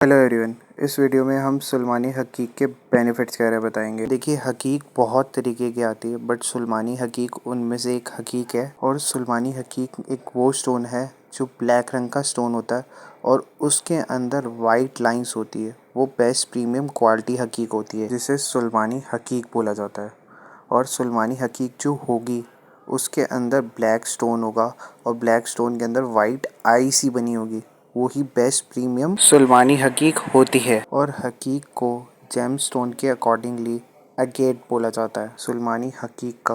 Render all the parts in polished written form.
Hello everyone. इस video में हम सुलेमानी हकीक के बेनिफिट्स के बारे में बताएंगे। देखिए, हकीक बहुत तरीके की आती है बट सुलेमानी हकीक उनमें से एक हकीक है। और सुलेमानी हकीक एक वो स्टोन है जो ब्लैक रंग का स्टोन होता है और उसके अंदर वाइट लाइंस होती है। वो बेस्ट प्रीमियम क्वालिटी हकीक होती है जिसे सुलेमानी हकीक बोला जाता है। और सुलेमानी हकीक जो होगी उसके अंदर ब्लैक स्टोन होगा और ब्लैक स्टोन के अंदर वाइट आई सी बनी होगी। वो ही बेस्ट प्रीमियम सुलेमानी हकीक होती है। और हकीक को जेम स्टोन के अकॉर्डिंगली अगेट बोला जाता है। सुलेमानी हकीक का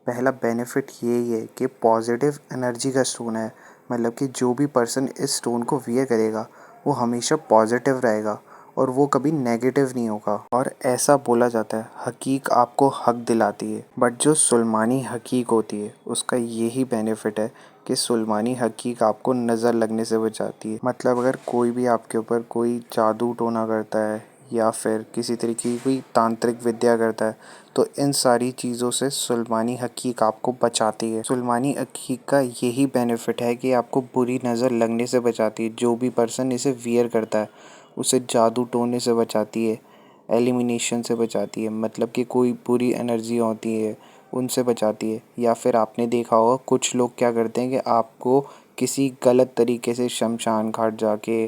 पहला बेनिफिट यही है कि पॉजिटिव एनर्जी का स्टोन है। मतलब कि जो भी पर्सन इस स्टोन को वियर करेगा वो हमेशा पॉजिटिव रहेगा और वो कभी नेगेटिव नहीं होगा। और ऐसा बोला जाता है हकीक आपको हक दिलाती है, बट जो सुलेमानी हकीक होती है उसका यही बेनिफिट है कि सुलेमानी हकीक आपको नज़र लगने से बचाती है। मतलब अगर कोई भी आपके ऊपर कोई जादू टोना करता है या फिर किसी तरीके की कोई तांत्रिक विद्या करता है तो इन सारी चीज़ों से सुलेमानी हकीक आपको बचाती है। सुलेमानी हकीक का यही बेनिफिट है कि आपको बुरी नज़र लगने से बचाती है। जो भी पर्सन इसे वियर करता है उसे जादू टोने से बचाती है, एलिमिनेशन से बचाती है। मतलब कि कोई बुरी एनर्जी होती है उनसे बचाती है। या फिर आपने देखा होगा कुछ लोग क्या करते हैं कि आपको किसी गलत तरीके से शमशान घाट जाके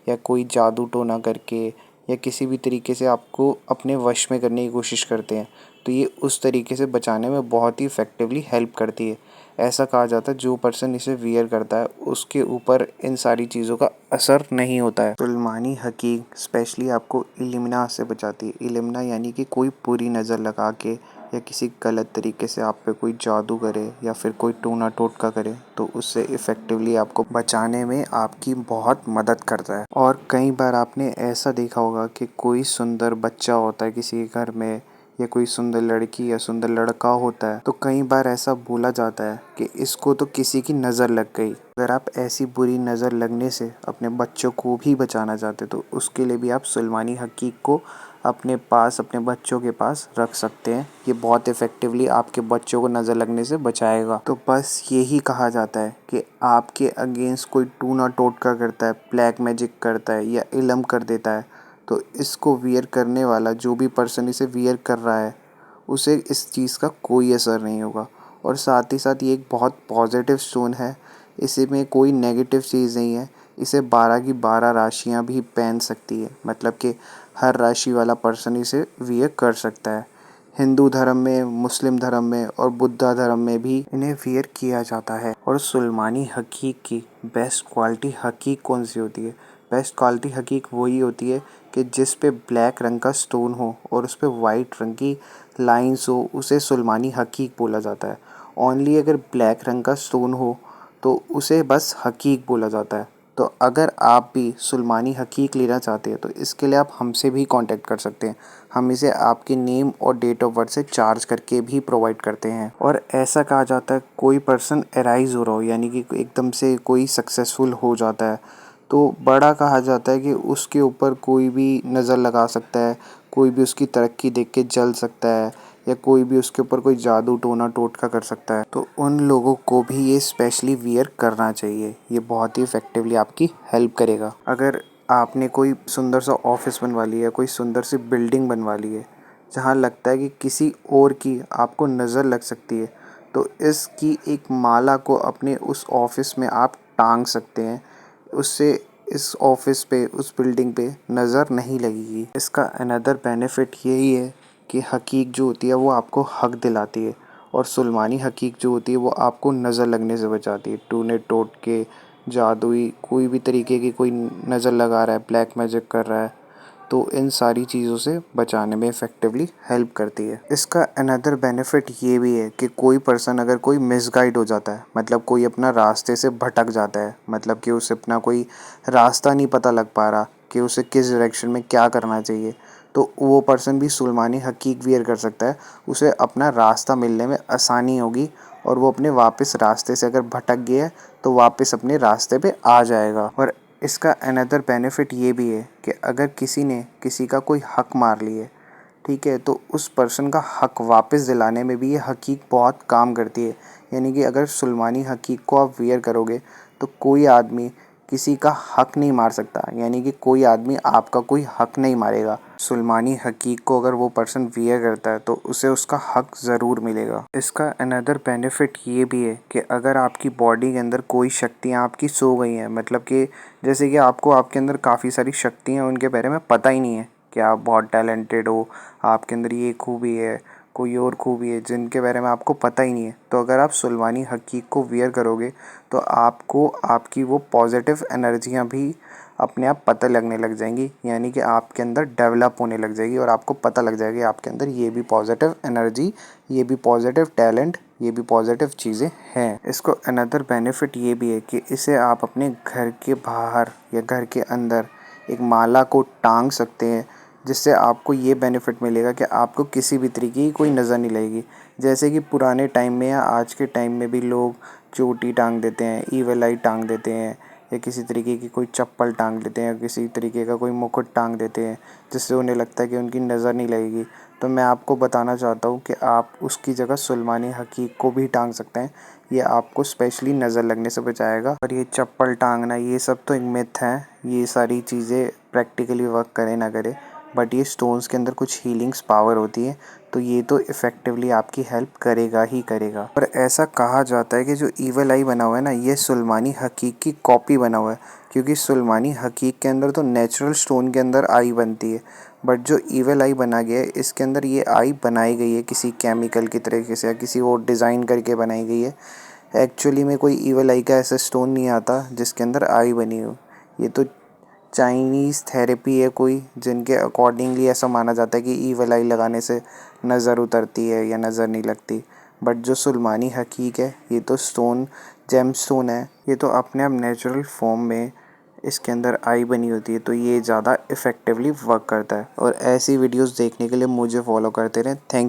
या कोई जादू टोना करके या किसी भी तरीके से आपको अपने वश में करने की कोशिश करते हैं। तो ये उस तरीके से बचाने में बहुत ही इफ़ेक्टिवली हेल्प करती है। ऐसा कहा जाता है जो पर्सन इसे वियर करता है उसके ऊपर इन सारी चीज़ों का असर नहीं होता है। सुलेमानी हकीक स्पेशली आपको इल्यूमिना से बचाती है। इल्यूमिना यानी कि कोई बुरी नज़र लगा के या किसी गलत तरीके से आप पे कोई जादू करे या फिर कोई टोना टोटका करे तो उससे इफ़ेक्टिवली आपको बचाने में आपकी बहुत मदद करता है। और कई बार आपने ऐसा देखा होगा कि कोई सुंदर बच्चा होता है किसी के घर में या कोई सुंदर लड़की या सुंदर लड़का होता है तो कई बार ऐसा बोला जाता है कि इसको तो किसी की नज़र लग गई। अगर आप ऐसी बुरी नज़र लगने से अपने बच्चों को भी बचाना चाहते तो उसके लिए भी आप सुलेमानी हकीक को अपने पास अपने बच्चों के पास रख सकते हैं। ये बहुत इफ़ेक्टिवली आपके बच्चों को नज़र लगने से बचाएगा। तो बस यही कहा जाता है कि आपके अगेंस्ट कोई टूना टोटका करता है, ब्लैक मैजिक करता है या इलम कर देता है तो इसको वियर करने वाला जो भी पर्सन इसे वियर कर रहा है उसे इस चीज़ का कोई असर नहीं होगा। और साथ ही साथ ये एक बहुत पॉजिटिव स्टोन है। इसी में कोई नेगेटिव चीज़ नहीं है। इसे 12 की 12 राशियाँ भी पहन सकती है। मतलब कि हर राशि वाला पर्सन इसे वियर कर सकता है। हिंदू धर्म में, मुस्लिम धर्म में और बुद्धा धर्म में भी इन्हें वियर किया जाता है। और सुलेमानी हकीक की बेस्ट क्वालिटी हकीक कौन सी होती है? बेस्ट क्वालिटी हकीक वही होती है कि जिस पे ब्लैक रंग का स्टोन हो और उस पे वाइट रंग की लाइंस हो, उसे सुलेमानी हकीक बोला जाता है। ओनली अगर ब्लैक रंग का स्टोन हो तो उसे बस हकीक बोला जाता है। तो अगर आप भी सुलेमानी हकीक लेना चाहते हैं तो इसके लिए आप हमसे भी कांटेक्ट कर सकते हैं। हम इसे आपके नेम और डेट ऑफ बर्थ से चार्ज करके भी प्रोवाइड करते हैं। और ऐसा कहा जाता है कोई पर्सन एराइज हो रहा हो यानी कि एकदम से कोई सक्सेसफुल हो जाता है तो बड़ा कहा जाता है कि उसके ऊपर कोई भी नज़र लगा सकता है, कोई भी उसकी तरक्की देख के जल सकता है या कोई भी उसके ऊपर कोई जादू टोना टोटका कर सकता है। तो उन लोगों को भी ये स्पेशली वियर करना चाहिए। ये बहुत ही इफ़ेक्टिवली आपकी हेल्प करेगा। अगर आपने कोई सुंदर सा ऑफिस बनवा लिया है, कोई सुंदर सी बिल्डिंग बनवा ली है जहाँ लगता है कि किसी और की आपको नज़र लग सकती है तो इसकी एक माला को अपने उस ऑफिस में आप टांग सकते हैं। उससे इस ऑफिस पे, उस बिल्डिंग पे नज़र नहीं लगेगी। इसका अनदर बेनिफिट यही है कि हकीक जो होती है वो आपको हक दिलाती है और सुलेमानी हकीक जो होती है वो आपको नज़र लगने से बचाती है। टूने टोटके, जादुई कोई भी तरीके की कोई नज़र लगा रहा है, ब्लैक मैजिक कर रहा है तो इन सारी चीज़ों से बचाने में इफ़ेक्टिवली हेल्प करती है। इसका अनदर बेनिफिट ये भी है कि कोई पर्सन अगर कोई मिसगाइड हो जाता है, मतलब कोई अपना रास्ते से भटक जाता है, मतलब कि उसे अपना कोई रास्ता नहीं पता लग पा रहा कि उसे किस डायरेक्शन में क्या करना चाहिए तो वो पर्सन भी सुलेमानी हकीक वियर कर सकता है। उसे अपना रास्ता मिलने में आसानी होगी और वो अपने वापस रास्ते से अगर भटक गया है तो वापस अपने रास्ते पे आ जाएगा। और इसका अनदर बेनिफिट ये भी है कि अगर किसी ने किसी का कोई हक मार लिए, ठीक है, तो उस पर्सन का हक वापस दिलाने में भी ये हकीक बहुत काम करती है। यानी कि अगर सुलेमानी हकीक को आप वियर करोगे तो कोई आदमी किसी का हक नहीं मार सकता, यानी कि कोई आदमी आपका कोई हक नहीं मारेगा। सुलेमानी हकीक को अगर वो पर्सन वियर करता है तो उसे उसका हक ज़रूर मिलेगा। इसका अनदर बेनिफिट ये भी है कि अगर आपकी बॉडी के अंदर कोई शक्तियाँ आपकी सो गई हैं, मतलब कि जैसे कि आपको आपके अंदर काफ़ी सारी शक्तियाँ उनके बारे में पता ही नहीं है कि आप बहुत टैलेंटेड हो, आपके अंदर ये खूबी है, कोई और खूबी है जिनके बारे में आपको पता ही नहीं है, तो अगर आप सुलेमानी हकीक को वियर करोगे तो आपको आपकी वो पॉजिटिव एनर्जियाँ भी अपने आप पता लगने लग जाएंगी, यानी कि आपके अंदर डेवलप होने लग जाएगी और आपको पता लग जाएगा आपके अंदर ये भी पॉजिटिव एनर्जी, ये भी पॉजिटिव टैलेंट, ये भी पॉजिटिव चीज़ें हैं। इसको अनदर बेनिफिट ये भी है कि इसे आप अपने घर के बाहर या घर के अंदर एक माला को टांग सकते हैं, जिससे आपको ये बेनिफिट मिलेगा कि आपको किसी भी तरीके की कोई नज़र नहीं लगेगी। जैसे कि पुराने टाइम में या आज के टाइम में भी लोग चोटी टांग देते हैं, ईवल आई टांग देते हैं, या किसी तरीके की कोई चप्पल टांग देते हैं, या किसी तरीके का कोई मुकुट टांग देते हैं, जिससे उन्हें लगता है कि उनकी नज़र नहीं लगेगी। तो मैं आपको बताना चाहता हूँ कि आप उसकी जगह सुलेमानी हकीक को भी टांग सकते हैं। ये आपको स्पेशली नज़र लगने से बचाएगा। और ये चप्पल टांगना ये सब तो एक मिथ है, ये सारी चीज़ें प्रैक्टिकली वर्क करे ना करे, बट ये स्टोन्स के अंदर कुछ हीलिंग्स पावर होती है, तो ये तो इफ़ेक्टिवली आपकी हेल्प करेगा ही करेगा। और ऐसा कहा जाता है कि जो ईवल आई बना हुआ है ना, ये सुलेमानी हकीक की कॉपी बना हुआ है, क्योंकि सुलेमानी हकीक के अंदर तो नेचुरल स्टोन के अंदर आई बनती है, बट जो ईवल आई बना गया है इसके अंदर ये आई बनाई गई है किसी केमिकल की तरीके से या किसी और डिज़ाइन करके बनाई गई है। एक्चुअली में कोई ईवल आई का ऐसा स्टोन नहीं आता जिसके अंदर आई बनी हो। ये तो चाइनीज़ थेरेपी है कोई, जिनके अकॉर्डिंगली ऐसा माना जाता है कि ईवल आई लगाने से नज़र उतरती है या नज़र नहीं लगती। बट जो सुलेमानी हकीक है ये तो स्टोन, जेम स्टोन है, ये तो अपने आप नेचुरल फॉर्म में इसके अंदर आई बनी होती है, तो ये ज़्यादा इफ़ेक्टिवली वर्क करता है। और ऐसी वीडियोस देखने के लिए मुझे फॉलो करते रहें। थैंक